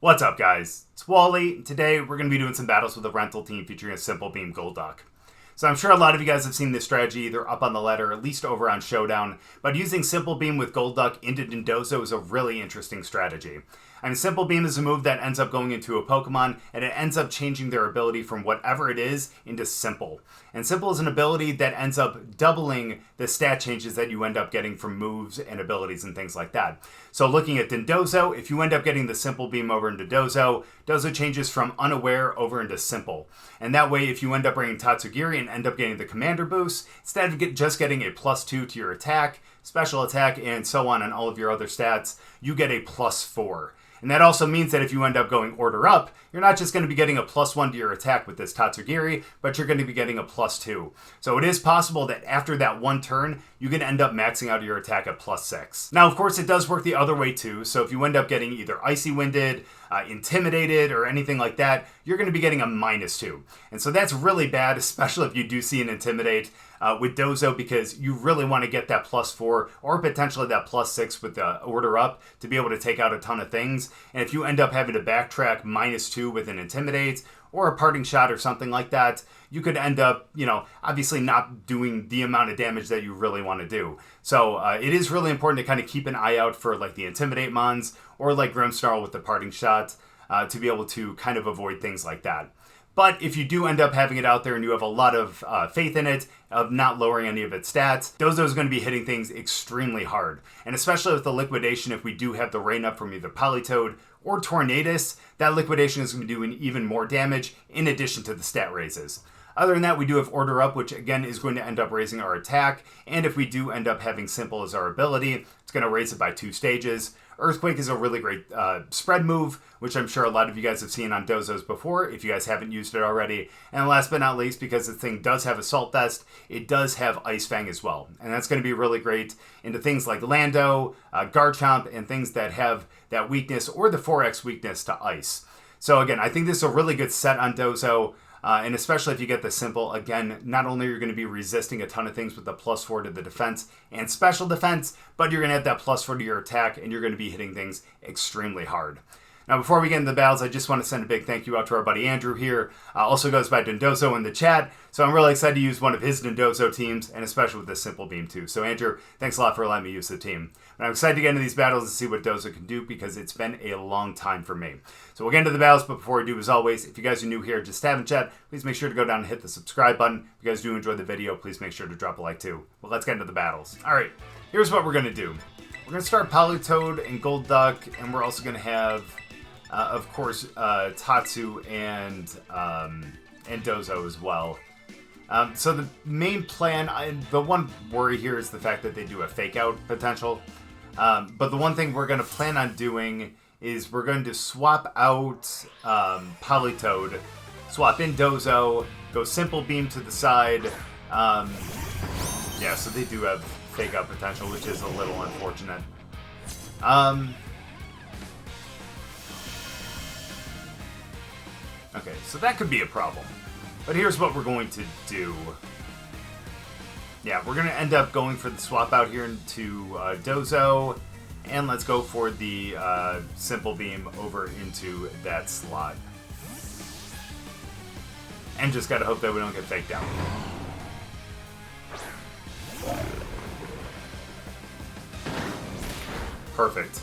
What's up, guys? It's Wally. Today we're going to be doing some battles with a rental team featuring a Simple Beam Golduck. So I'm sure a lot of you guys have seen this strategy either up on the ladder or at least over on Showdown, but using Simple Beam with Golduck into Dondozo is a really interesting strategy. I mean, Simple Beam is a move that ends up going into a Pokemon, and it ends up changing their ability from whatever it is into Simple. And Simple is an ability that ends up doubling the stat changes that you end up getting from moves and abilities and things like that. So looking at Dondozo, if you end up getting the Simple Beam over into Dondozo, Dondozo changes from Unaware over into Simple. And that way, if you end up bringing Tatsugiri and end up getting the Commander boost, instead of just getting a +2 to your attack, special attack, and so on all of your other stats, you get a +4. And that also means that if you end up going order up, you're not just going to be getting a +1 to your attack with this Tatsugiri, but you're going to be getting a +2. So it is possible that after that one turn, you can end up maxing out your attack at +6. Now, of course, it does work the other way too. So if you end up getting either Icy Winded, Intimidated, or anything like that, you're going to be getting a -2. And so that's really bad, especially if you do see an Intimidate with Dondozo, because you really want to get that +4 or potentially that +6 with the order up to be able to take out a ton of things. And if you end up having to backtrack -2 with an Intimidate or a Parting Shot or something like that, you could end up, obviously not doing the amount of damage that you really want to do. So it is really important to kind of keep an eye out for like the Intimidate mons or like Grimmsnarl with the Parting Shot to be able to kind of avoid things like that. But if you do end up having it out there and you have a lot of faith in it, of not lowering any of its stats, Dondozo is going to be hitting things extremely hard. And especially with the liquidation, if we do have the rain up from either Politoed or Tornadus, that liquidation is going to be doing even more damage in addition to the stat raises. Other than that, we do have Order Up, which again is going to end up raising our attack. And if we do end up having Simple as our ability, it's going to raise it by 2 stages. Earthquake is a really great spread move, which I'm sure a lot of you guys have seen on Dozos before, if you guys haven't used it already. And last but not least, because this thing does have Assault Vest, it does have Ice Fang as well. And that's going to be really great into things like Lando, Garchomp, and things that have that weakness or the 4x weakness to Ice. So again, I think this is a really good set on Dondozo. And especially if you get the Simple, again, not only are you going to be resisting a ton of things with the +4 to the defense and special defense, but you're going to have that +4 to your attack, and you're going to be hitting things extremely hard. Now, before we get into the battles, I just want to send a big thank you out to our buddy Andrew here. Also goes by Dondozo in the chat, so I'm really excited to use one of his Dondozo teams, and especially with this Simple Beam too. So Andrew, thanks a lot for letting me use the team. And I'm excited to get into these battles and see what Dondozo can do, because it's been a long time for me. So we'll get into the battles, but before we do, as always, if you guys are new here, just have in chat, please make sure to go down and hit the subscribe button. If you guys do enjoy the video, please make sure to drop a like too. Well, let's get into the battles. All right, here's what we're going to do. We're going to start Politoed and Golduck, and we're also going to have of course, Tatsu and Dondozo as well. So the main plan, the one worry here is the fact that they do have fake out potential. But the one thing we're going to plan on doing is we're going to swap out Politoed, swap in Dondozo, go Simple Beam to the side. Yeah, so they do have fake out potential, which is a little unfortunate. Okay, so that could be a problem. But here's what we're going to do. Yeah, we're going to end up going for the swap out here into Dondozo. And let's go for the Simple Beam over into that slot. And just gotta hope that we don't get faked out. Perfect.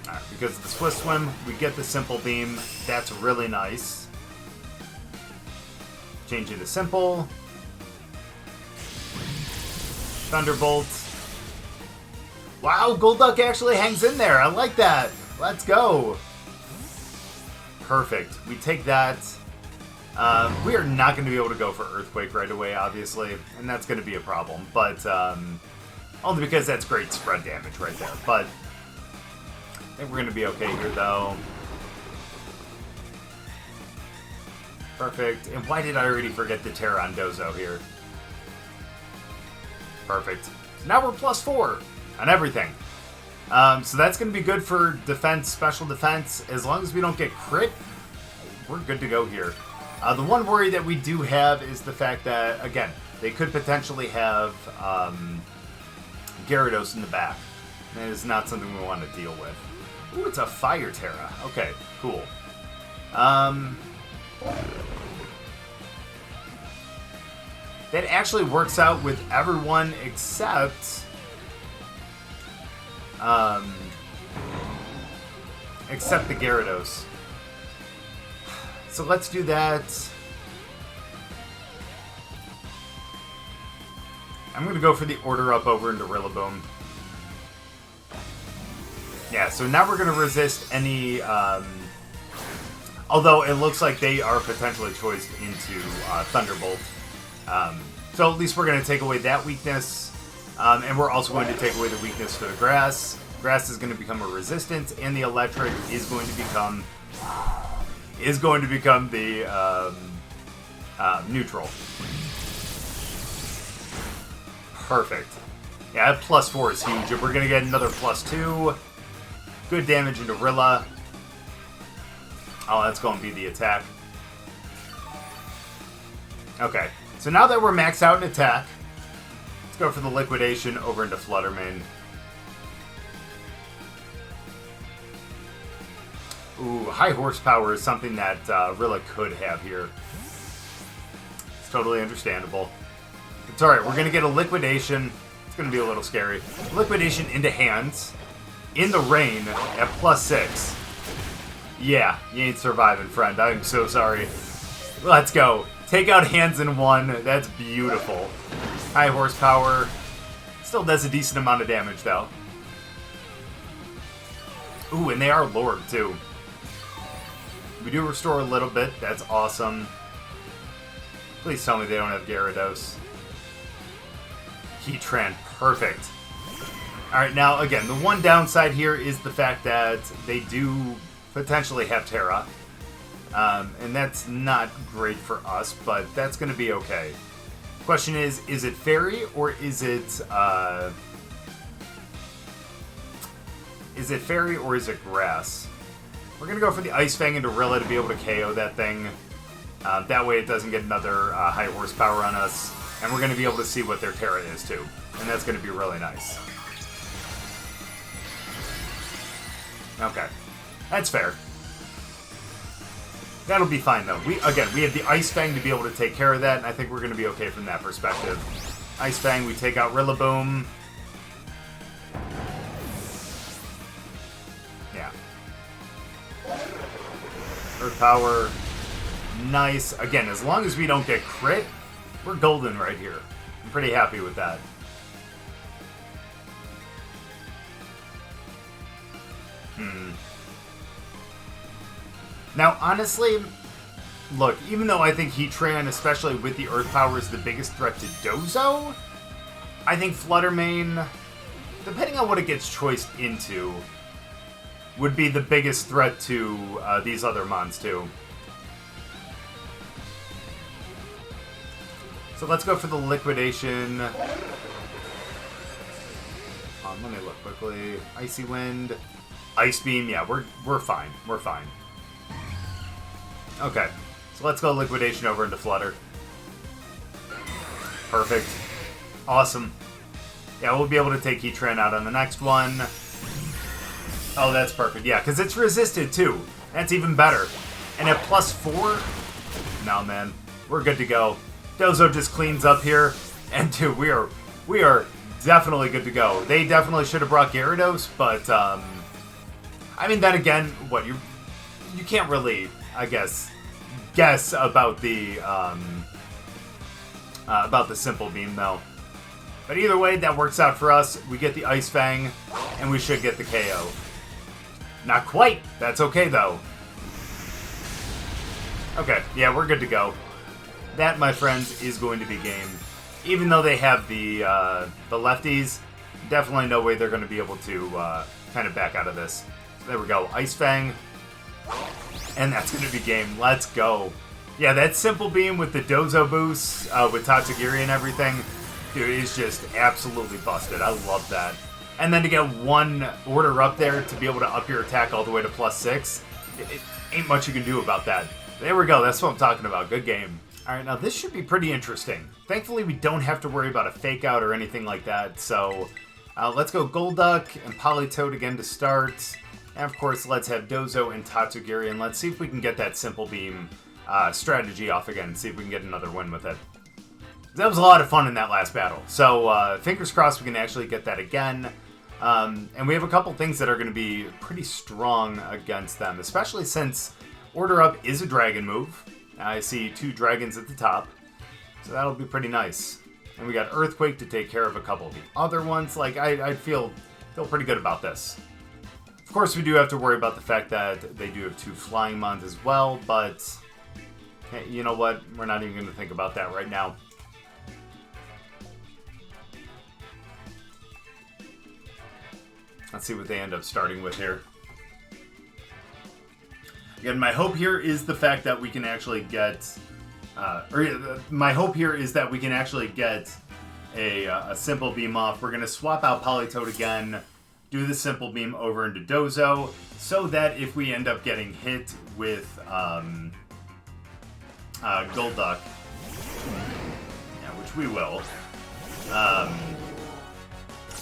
Alright, because of the Swift Swim, we get the Simple Beam. That's really nice. Change it to Simple. Thunderbolt. Wow, Golduck actually hangs in there. I like that. Let's go. Perfect. We take that. We are not going to be able to go for Earthquake right away, obviously. And that's going to be a problem. But only because that's great spread damage right there. But I think we're going to be okay here, though. Perfect. And why did I already forget the Terra on Dondozo here? Perfect. So now we're +4 on everything. So that's going to be good for defense, special defense. As long as we don't get crit, we're good to go here. The one worry that we do have is the fact that, again, they could potentially have Gyarados in the back. That is not something we want to deal with. Ooh, it's a Fire Terra. Okay, cool. That actually works out with everyone except... except the Gyarados. So let's do that. I'm going to go for the order up over into Rillaboom. Yeah, so now we're going to resist any... although it looks like they are potentially choiced into Thunderbolt. So at least we're going to take away that weakness. And we're also going to take away the weakness to the Grass. Grass is going to become a resistance, and the Electric is going to become the neutral. Perfect. Yeah, that +4 is huge. If we're going to get another +2, good damage into Rilla. Oh, that's going to be the attack. Okay, so now that we're maxed out in attack, let's go for the Liquidation over into Flutter Mane. Ooh, high horsepower is something that Rilla could have here. It's totally understandable. It's alright, we're going to get a Liquidation. It's going to be a little scary. Liquidation into Hands. In the rain at +6. Yeah, you ain't surviving, friend. I'm so sorry. Let's go. Take out Hands in one. That's beautiful. High horsepower. Still does a decent amount of damage, though. Ooh, and they are Lord, too. We do restore a little bit. That's awesome. Please tell me they don't have Gyarados. Heatran, perfect. Alright, now, again, the one downside here is the fact that they do potentially have Terra. And that's not great for us, but that's going to be okay. Question is it Fairy or is it... is it Fairy or is it Grass? We're going to go for the Ice Fang into Rilla to be able to KO that thing. That way it doesn't get another high horsepower on us. And we're going to be able to see what their Terra is, too. And that's going to be really nice. Okay. That's fair. That'll be fine, though. We have the Ice Fang to be able to take care of that, and I think we're going to be okay from that perspective. Ice Fang, we take out Rillaboom. Yeah. Earth Power. Nice. Again, as long as we don't get crit, we're golden right here. I'm pretty happy with that. Now, honestly, look, even though I think Heatran, especially with the Earth Power, is the biggest threat to Dozo, I think Flutter Mane, depending on what it gets choiced into, would be the biggest threat to these other mons, too. So let's go for the Liquidation. Let me look quickly. Icy Wind. Ice Beam. Yeah, we're fine. We're fine. Okay. So let's go Liquidation over into Flutter. Perfect. Awesome. Yeah, we'll be able to take Heatran out on the next one. Oh, that's perfect. Yeah, because it's resisted, too. That's even better. And at +4... No, man. We're good to go. Dozo just cleans up here. And, dude, we are definitely good to go. They definitely should have brought Gyarados, but, I mean, then again, what, you can't really, I guess about the Simple Beam, though. But either way, that works out for us. We get the Ice Fang, and we should get the KO. Not quite. That's okay, though. Okay, yeah, we're good to go. That, my friends, is going to be game. Even though they have the lefties, definitely no way they're going to be able to kind of back out of this. So there we go. Ice Fang. And that's going to be game. Let's go. Yeah, that Simple Beam with the Dozo boost, with Tatsugiri and everything, dude, is just absolutely busted. I love that. And then to get one order up there to be able to up your attack all the way to +6, it ain't much you can do about that. There we go. That's what I'm talking about. Good game. All right, now this should be pretty interesting. Thankfully, we don't have to worry about a fake out or anything like that, so Let's go Golduck and Politoed again to start. And of course, let's have Dozo and Tatsugiri, and let's see if we can get that Simple Beam strategy off again, see if we can get another win with it. That was a lot of fun in that last battle, so fingers crossed we can actually get that again. And we have a couple things that are going to be pretty strong against them, especially since Order Up is a dragon move. I see 2 dragons at the top, so that'll be pretty nice. And we got Earthquake to take care of a couple of the other ones. Like, I feel pretty good about this. Of course, we do have to worry about the fact that they do have 2 Flying Mons as well, but hey, you know what? We're not even going to think about that right now. Let's see what they end up starting with here. Again, my hope here is the fact that we can actually get... my hope here is that we can actually get a Simple Beam off. We're going to swap out Politoed again, do the Simple Beam over into Dozo, so that if we end up getting hit with Golduck, yeah, which we will,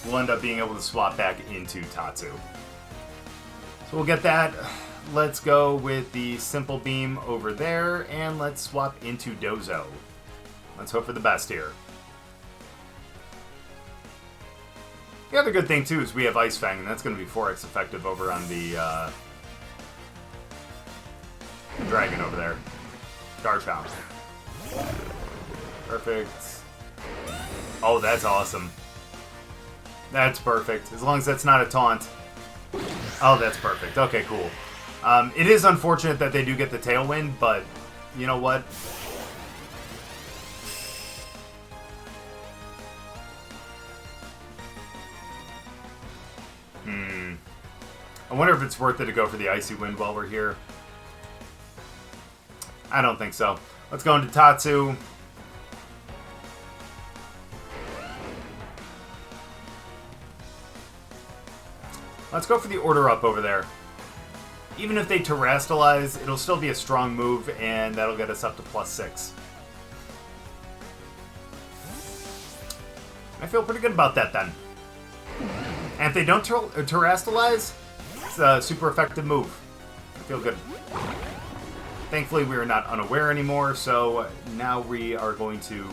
we'll end up being able to swap back into Tatsu. So we'll get that. Let's go with the Simple Beam over there, and let's swap into Dozo. Let's hope for the best here. The other good thing, too, is we have Ice Fang, and that's going to be 4x effective over on the dragon over there. Garchomp. Perfect. Oh, that's awesome. That's perfect. As long as that's not a taunt. Oh, that's perfect. Okay, cool. It is unfortunate that they do get the Tailwind, but you know what? I wonder if it's worth it to go for the Icy Wind while we're here. I don't think so. Let's go into Tatsu. Let's go for the Order Up over there. Even if they Terrastalize, it'll still be a strong move, and that'll get us up to +6. I feel pretty good about that, then. And if they don't Terrastalize, it's a super effective move. I feel good. Thankfully, we are not unaware anymore, so now we are going to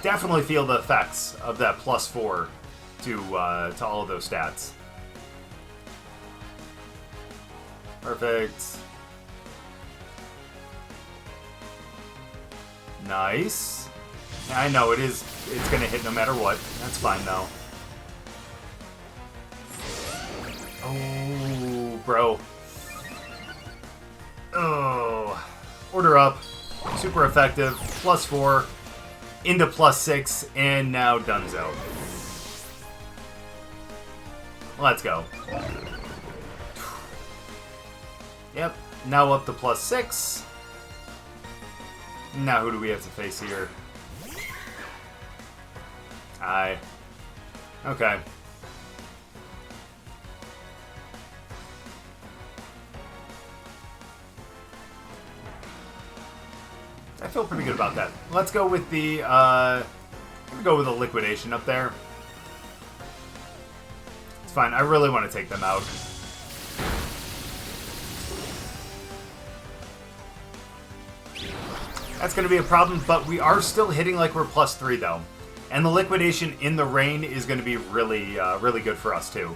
definitely feel the effects of that +4 to all of those stats. Perfect. Nice. Yeah, I know it's going to hit no matter what. That's fine, though. Oh, bro. Oh. Order Up. Super effective. +4. Into +6. And now Dondozo. Let's go. Yep, now up to +6. Now who do we have to face here? Okay. I feel pretty good about that. Let's go with the Liquidation up there. It's fine. I really want to take them out. That's going to be a problem, but we are still hitting like we're +3, though. And the Liquidation in the rain is going to be really, really good for us, too.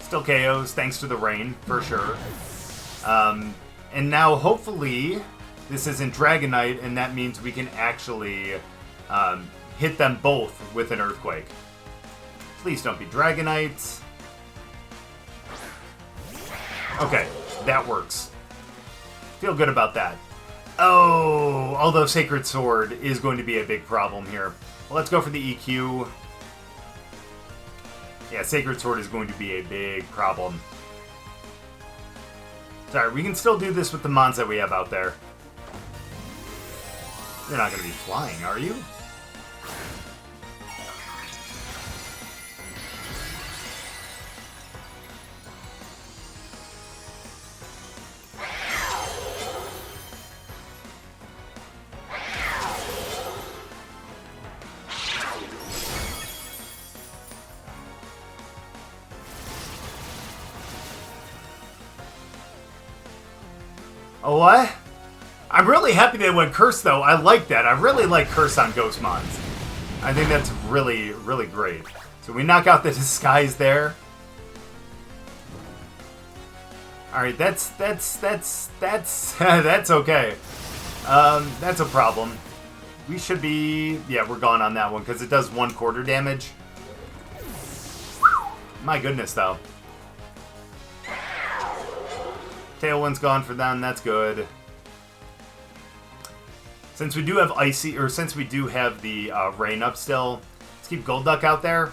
Still KOs, thanks to the rain, for sure. And now, hopefully, this isn't Dragonite, and that means we can actually hit them both with an Earthquake. Please don't be Dragonite. Okay. That works. Feel good about that. Oh, although Sacred Sword is going to be a big problem here. Well, let's go for the EQ. Yeah, Sacred Sword is going to be a big problem. Sorry, we can still do this with the mons that we have out there. You're not going to be flying, are you? Oh, what? I'm really happy they went Curse, though. I like that. I really like Curse on Ghost Mons. I think that's really, really great. So we knock out the Disguise there. Alright, that's that's okay. That's a problem. We should be... Yeah, we're gone on that one, because it does 1/4 damage. My goodness, though. Tailwind's gone for them, that's good. Since we do have Icy, or since we do have the Rain up still, let's keep Golduck out there.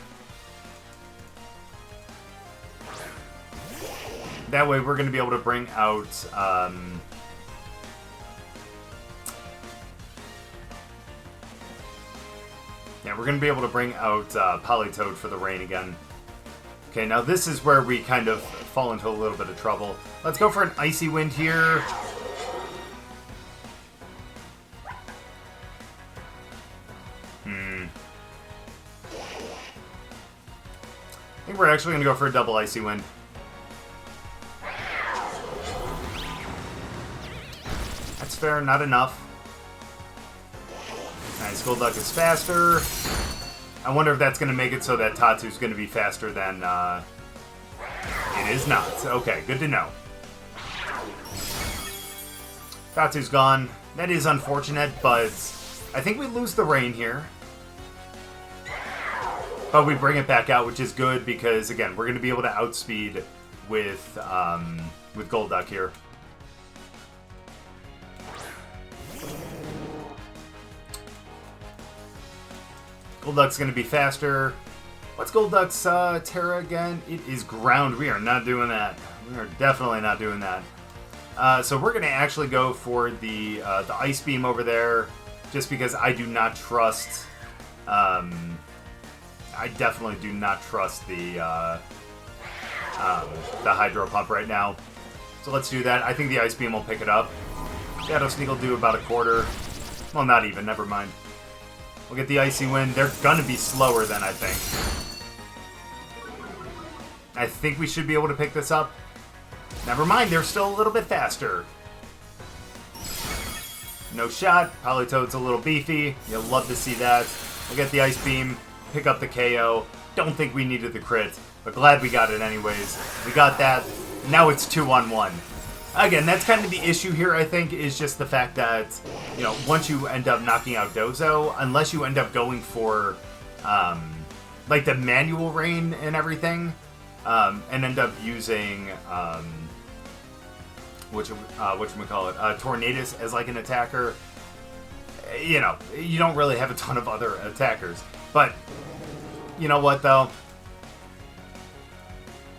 That way we're going to be able to bring out... yeah, we're going to be able to bring out Politoed for the Rain again. Okay, now this is where we kind of fall into a little bit of trouble. Let's go for an Icy Wind here. I think we're actually going to go for a double Icy Wind. That's fair, not enough. Nice, Golduck is faster. I wonder if that's going to make it so that Tatsu's going to be faster than... It is not. Okay, good to know. Tatsu's gone. That is unfortunate, but I think we lose the Rain here. But we bring it back out, which is good because, again, we're going to be able to outspeed with Golduck here. Golduck's going to be faster. What's Golduck's Terra again? It is Ground. We are not doing that. We are definitely not doing that. So we're going to actually go for the Ice Beam over there, just because I do not trust... I definitely do not trust the Hydro Pump right now. So let's do that. I think the Ice Beam will pick it up. Shadow Sneak will do about 1/4. Well, not even. Never mind. We'll get the Icy Wind. They're going to be slower than I think. I think we should be able to pick this up. Never mind. They're still a little bit faster. No shot. Politoed's a little beefy. You'll love to see that. We'll get the Ice Beam. Pick up the KO. Don't think we needed the crit, but glad we got it anyways. We got that. Now it's 2-on-1. Again, that's kind of the issue here, I think, is just the fact that, you know, once you end up knocking out Dozo, unless you end up going for, like, the manual Rain and everything, and end up using, whatchamacallit, Tornadus as, like, an attacker, you know, you don't really have a ton of other attackers. But, you know what, though?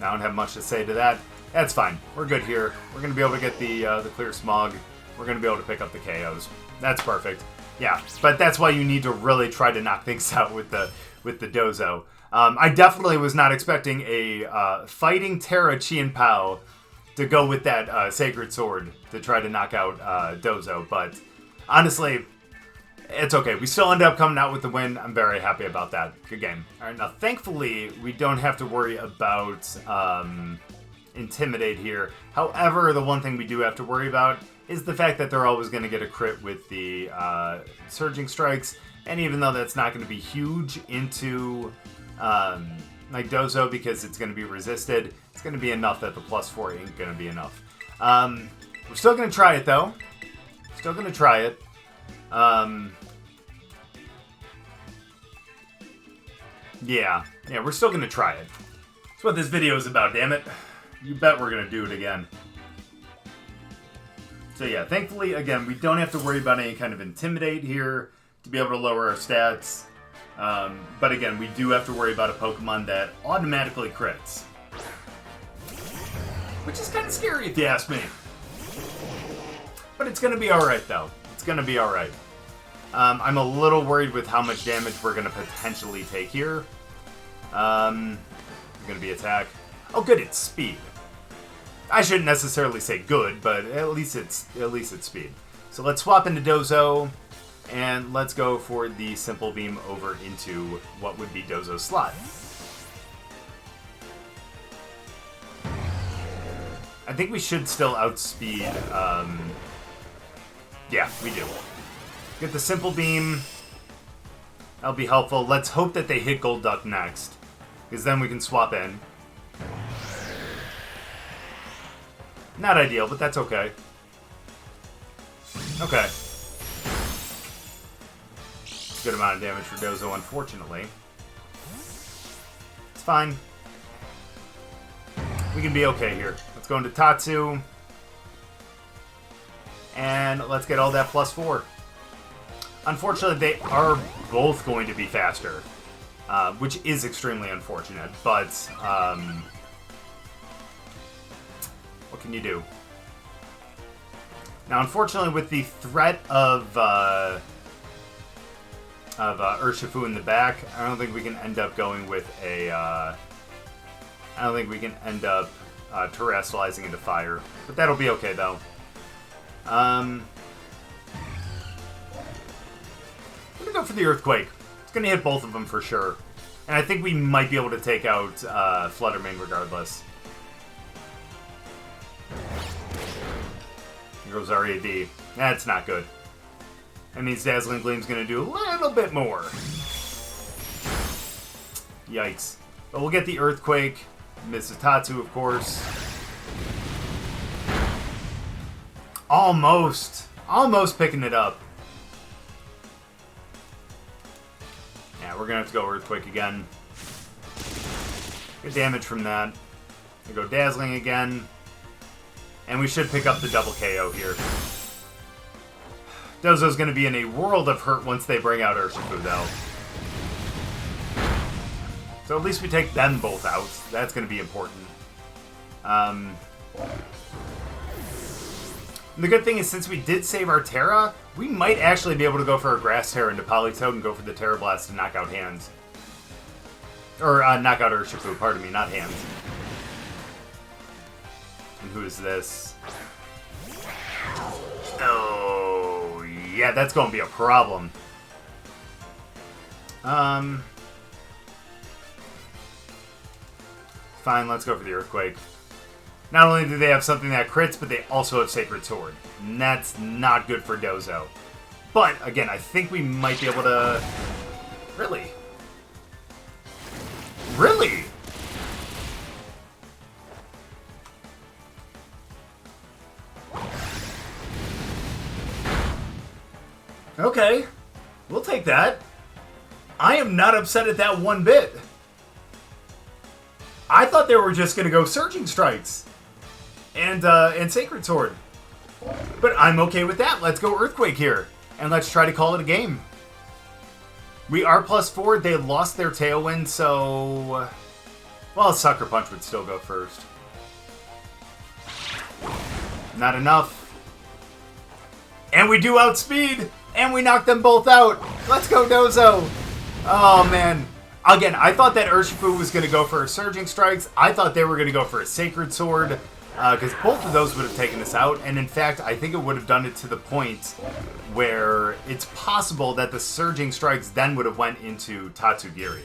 I don't have much to say to that. That's fine. We're good here. We're going to be able to get the Clear Smog. We're going to be able to pick up the KOs. That's perfect. Yeah, but that's why you need to really try to knock things out with the Dozo. I definitely was not expecting a Fighting Terra Chien Pao to go with that Sacred Sword to try to knock out Dozo, but honestly... It's okay. We still end up coming out with the win. I'm very happy about that. Good game. All right, now thankfully, we don't have to worry about Intimidate here. However, the one thing we do have to worry about is the fact that they're always going to get a crit with the Surging Strikes. And even though that's not going to be huge into like Dozo because it's going to be resisted, it's going to be enough that the +4 ain't going to be enough. We're still going to try it, though. Still going to try it. Yeah, we're still gonna try it. That's what this video is about, damn it. You bet we're gonna do it again. So yeah, thankfully, again, we don't have to worry about any kind of Intimidate here to be able to lower our stats. But again, we do have to worry about a Pokemon that automatically crits. Which is kind of scary if you ask me. But it's gonna be alright, though. It's gonna be alright. I'm a little worried with how much damage we're gonna potentially take here. Gonna be attack. Oh, good, it's speed. I shouldn't necessarily say good, but at least it's speed. So let's swap into Dozo, and let's go for the Simple Beam over into what would be Dozo's slot. I think we should still outspeed. Yeah, we do. Get the Simple Beam. That'll be helpful. Let's hope that they hit Golduck next, because then we can swap in. Not ideal, but that's okay. Okay. Good amount of damage for Dozo, unfortunately. It's fine. We can be okay here. Let's go into Tatsu. And let's get all that +4. Unfortunately, they are both going to be faster, which is extremely unfortunate, but what can you do? Now, unfortunately, with the threat of Urshifu in the back, I don't think we can end up going with a... I don't think we can end up terrestrializing into fire, but that'll be okay, though. I'm going to go for the Earthquake. It's going to hit both of them for sure. And I think we might be able to take out Fluttermane regardless. Here goes our AD. That's not good. That means Dazzling Gleam's going to do a little bit more. Yikes. But we'll get the Earthquake. Misses Tatsu, of course. Almost. Almost picking it up. Yeah, we're going to have to go Earthquake again. Good damage from that. We go Dazzling again. And we should pick up the double KO here. Dozo's going to be in a world of hurt once they bring out Urshifu, though. So at least we take them both out. That's going to be important. The good thing is, since we did save our Terra, we might actually be able to go for a Grass Terra into Politoed and go for the Terra Blast to knock out Hands. Or, knock out Urshifu, pardon me, not Hands. And who is this? Oh, yeah, that's going to be a problem. Fine, let's go for the Earthquake. Not only do they have something that crits, but they also have Sacred Sword. And that's not good for Dozo. But, again, I think we might be able to... Really? Really? Okay. We'll take that. I am not upset at that one bit. I thought they were just going to go Surging Strikes and Sacred Sword. But I'm okay with that. Let's go Earthquake here. And let's try to call it a game. We are +4. They lost their Tailwind, so... Well, Sucker Punch would still go first. Not enough. And we do outspeed! And we knock them both out! Let's go, Dozo! Oh, man. Again, I thought that Urshifu was going to go for a Surging Strikes. I thought they were going to go for a Sacred Sword. Because both of those would have taken us out. And in fact, I think it would have done it to the point where it's possible that the Surging Strikes then would have went into Tatsugiri.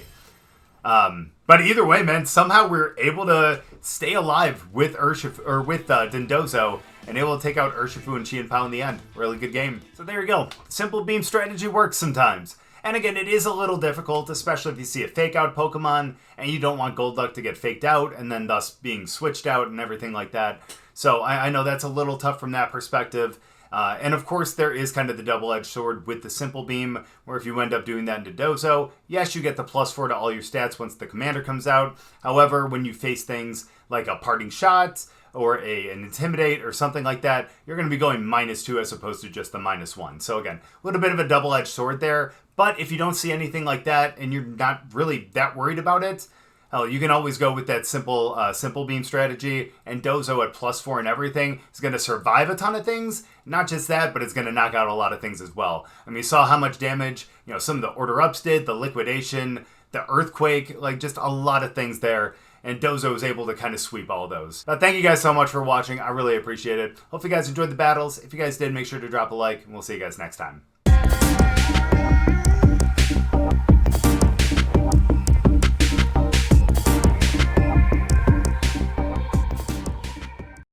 But either way, man, somehow we're able to stay alive with Urshifu, or with Dondozo, and able to take out Urshifu and Qianpao in the end. Really good game. So there you go. Simple Beam strategy works sometimes. And again, it is a little difficult, especially if you see a fake out Pokemon and you don't want Golduck to get faked out and then thus being switched out and everything like that. So I know that's a little tough from that perspective. And of course, there is kind of the double-edged sword with the Simple Beam, where if you end up doing that into Dozo, yes, you get the +4 to all your stats once the commander comes out. However, when you face things like a Parting Shot or an Intimidate or something like that, you're going to be going -2 as opposed to just the -1. So again, a little bit of a double-edged sword there. But if you don't see anything like that and you're not really that worried about it, hell, you can always go with that Simple Beam strategy, and Dozo at +4 and everything is going to survive a ton of things. Not just that, but it's going to knock out a lot of things as well. I mean, you saw how much damage, you know, some of the Order Ups did, the Liquidation, the Earthquake, like just a lot of things there. And Dozo was able to kind of sweep all those. But thank you guys so much for watching. I really appreciate it. Hope you guys enjoyed the battles. If you guys did, make sure to drop a like, and we'll see you guys next time.